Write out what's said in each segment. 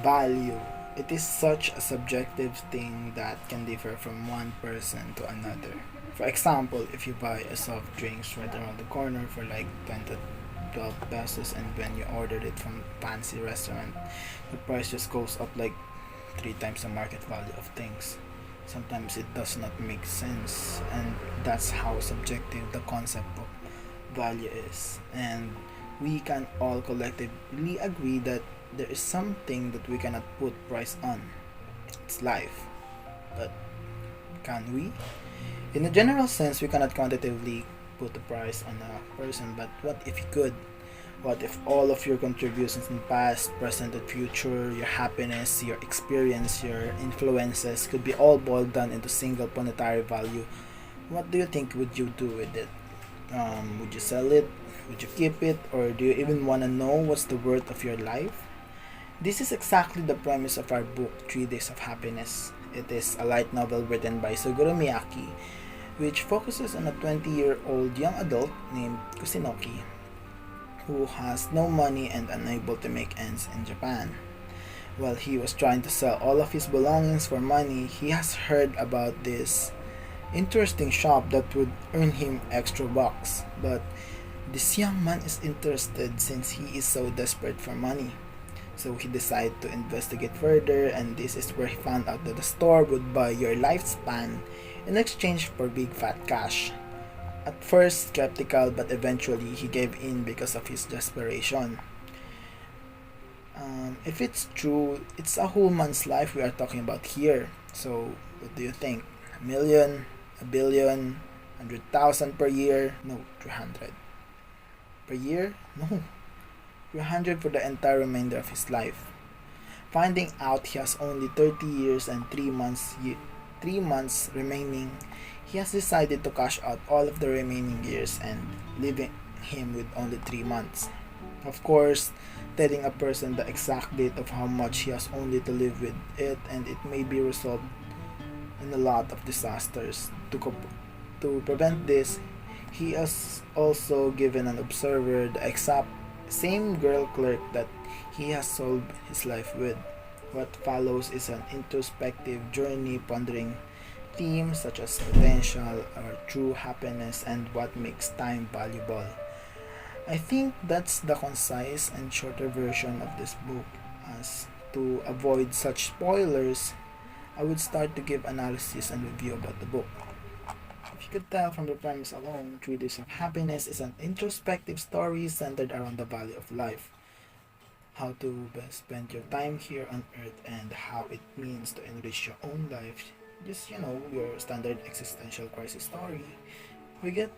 Value. It is such a subjective thing that can differ from one person to another. For example, if you buy a soft drinks right around the corner for like 10 to 12 pesos, and when you ordered it from fancy restaurant, the price just goes up like three times the market value of things. Sometimes it does not make sense, and that's how subjective the concept of value is. And we can all collectively agree that there is something that we cannot put price on. It's life. But can we? In a general sense, we cannot quantitatively put a price on a person, but what if you could? What if all of your contributions in past, present, and future, your happiness, your experience, your influences could be all boiled down into single monetary value? What do you think would you do with it? Would you sell it? Would you keep it? Or do you even want to know what's the worth of your life? This is exactly the premise of our book, 3 Days of Happiness. It is a light novel written by Suguru Miyake, which focuses on a 20-year-old young adult named Kusunoki who has no money and unable to make ends in Japan. While he was trying to sell all of his belongings for money, he has heard about this interesting shop that would earn him extra bucks. But this young man is interested since he is so desperate for money. So he decided to investigate further, and this is where he found out that the store would buy your lifespan in exchange for big fat cash. At first skeptical, but eventually he gave in because of his desperation. If it's true, it's a whole man's life we are talking about here. So, what do you think? A million? A billion? 100,000 per year? No, 300. Per year? No, 300 for the entire remainder of his life. Finding out he has only 30 years and 3 months remaining, he has decided to cash out all of the remaining years and leaving him with only 3 months. Of course, telling a person the exact date of how much he has only to live with it, and it may be result in a lot of disasters. To prevent this, he has also given an observer the exact same girl clerk that he has solved his life with. What follows is an introspective journey pondering themes such as potential or true happiness and what makes time valuable. I think that's the concise and shorter version of this book. As to avoid such spoilers, I would start to give analysis and review about the book. If you could tell from the premise alone, 3 Days of Happiness is an introspective story centered around the value of life, how to best spend your time here on earth, and how it means to enrich your own life. Just, your standard existential crisis story. We get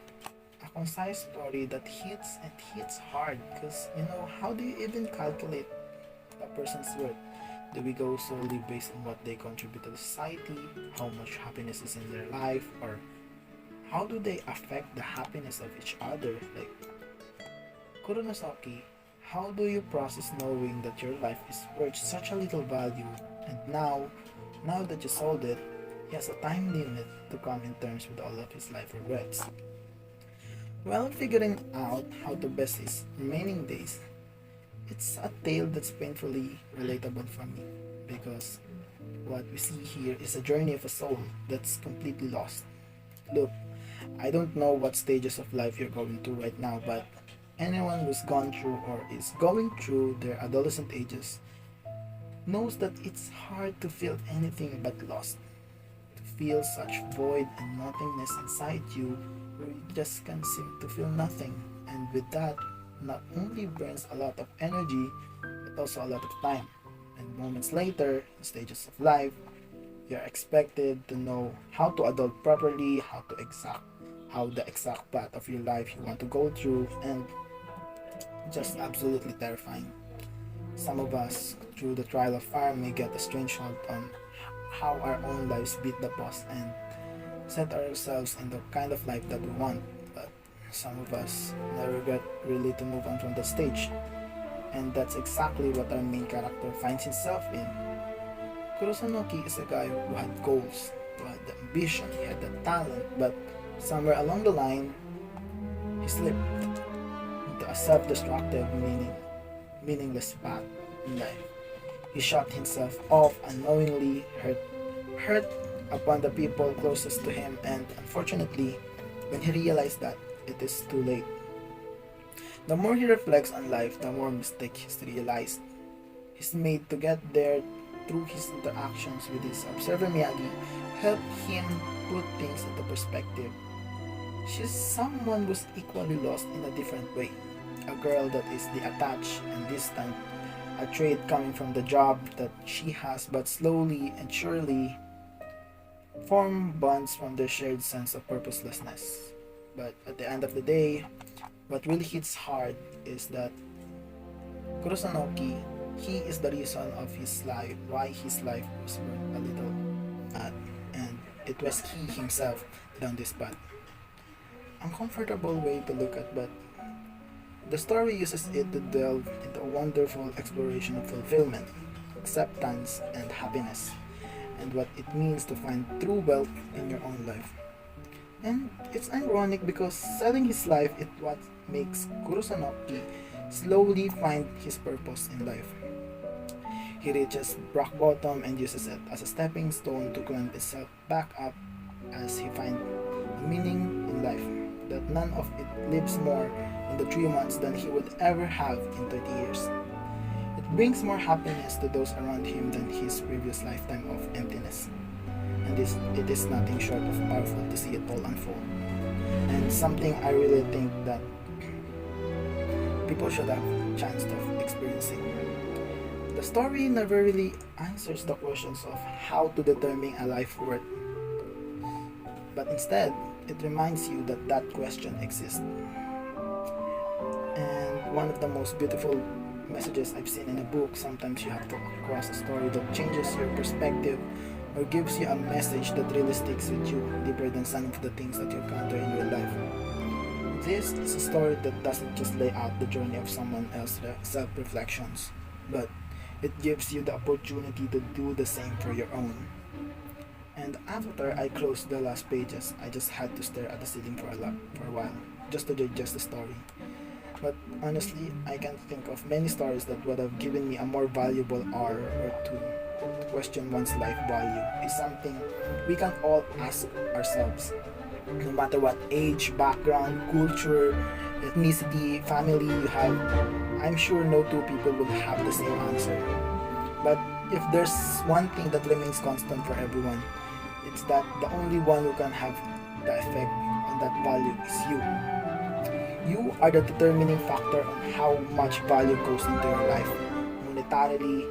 a concise story that hits hard because, how do you even calculate a person's worth? Do we go solely based on what they contribute to the society, how much happiness is in their life, or how do they affect the happiness of each other? Like Kuronosaki, how do you process knowing that your life is worth such a little value, and now that you sold it, he has a time limit to come in terms with all of his life regrets. While figuring out how to best his remaining days, it's a tale that's painfully relatable for me because what we see here is a journey of a soul that's completely lost. Look, I don't know what stages of life you're going through right now, but anyone who's gone through or is going through their adolescent ages knows that it's hard to feel anything but lost. To feel such void and nothingness inside you where you just can't seem to feel nothing. And with that, not only burns a lot of energy, but also a lot of time. And moments later, in stages of life, you're expected to know how to adult properly, how the exact path of your life you want to go through, and just absolutely terrifying. Some of us, through the trial of fire, may get a strange hold on how our own lives beat the past and set ourselves in the kind of life that we want. But some of us never get really to move on from the stage. And that's exactly what our main character finds himself in. Kurosanagi is a guy who had goals, who had the ambition, he had the talent, but somewhere along the line, he slipped into a self-destructive, meaningless path in life. He shut himself off unknowingly, hurt upon the people closest to him, and unfortunately, when he realized that, it is too late. The more he reflects on life, the more mistakes he's realized. He's made to get there through his interactions with his observer Miyagi helped him put things into perspective. She's someone who's equally lost in a different way. A girl that is detached and distant, a trait coming from the job that she has, but slowly and surely form bonds from their shared sense of purposelessness. But at the end of the day, what really hits hard is that Kurosanagi, he is the reason of his life, why his life was burned a little at, and it was he himself down this path. Uncomfortable way to look at, but the story uses it to delve into a wonderful exploration of fulfillment, acceptance, and happiness, and what it means to find true wealth in your own life. And it's ironic because selling his life is what makes Kurosanagi slowly find his purpose in life. He reaches rock bottom and uses it as a stepping stone to climb himself back up as he finds meaning in life that none of it lives more in the 3 months than he would ever have in 30 years. It brings more happiness to those around him than his previous lifetime of emptiness. And it is nothing short of powerful to see it all unfold. And something I really think that people should have a chance of experiencing. The story never really answers the questions of how to determine a life worth, but instead, it reminds you that that question exists. And one of the most beautiful messages I've seen in a book, sometimes you have to cross a story that changes your perspective or gives you a message that really sticks with you deeper than some of the things that you encounter in real life. This is a story that doesn't just lay out the journey of someone else's self-reflections, but it gives you the opportunity to do the same for your own. And after I closed the last pages, I just had to stare at the ceiling for a while, just to digest the story. But honestly, I can't think of many stories that would have given me a more valuable hour or two. To question one's life value is something we can all ask ourselves. No matter what age, background, culture, ethnicity, family you have, I'm sure no two people will have the same answer. But if there's one thing that remains constant for everyone, it's that the only one who can have the effect on that value is you. You are the determining factor on how much value goes into your life. Monetarily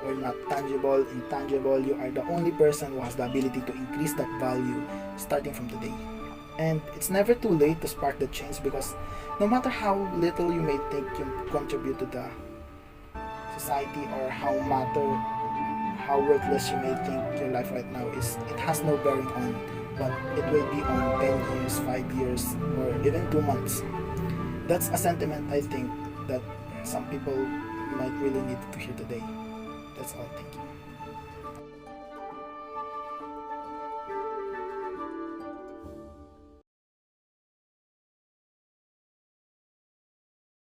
or not tangible, intangible, you are the only person who has the ability to increase that value starting from today. And it's never too late to spark the change because no matter how little you may think you contribute to the society or how worthless you may think your life right now is, it has no bearing on what it will be on 10 years, 5 years, or even 2 months. That's a sentiment I think that some people might really need to hear today. That's all. Thank you.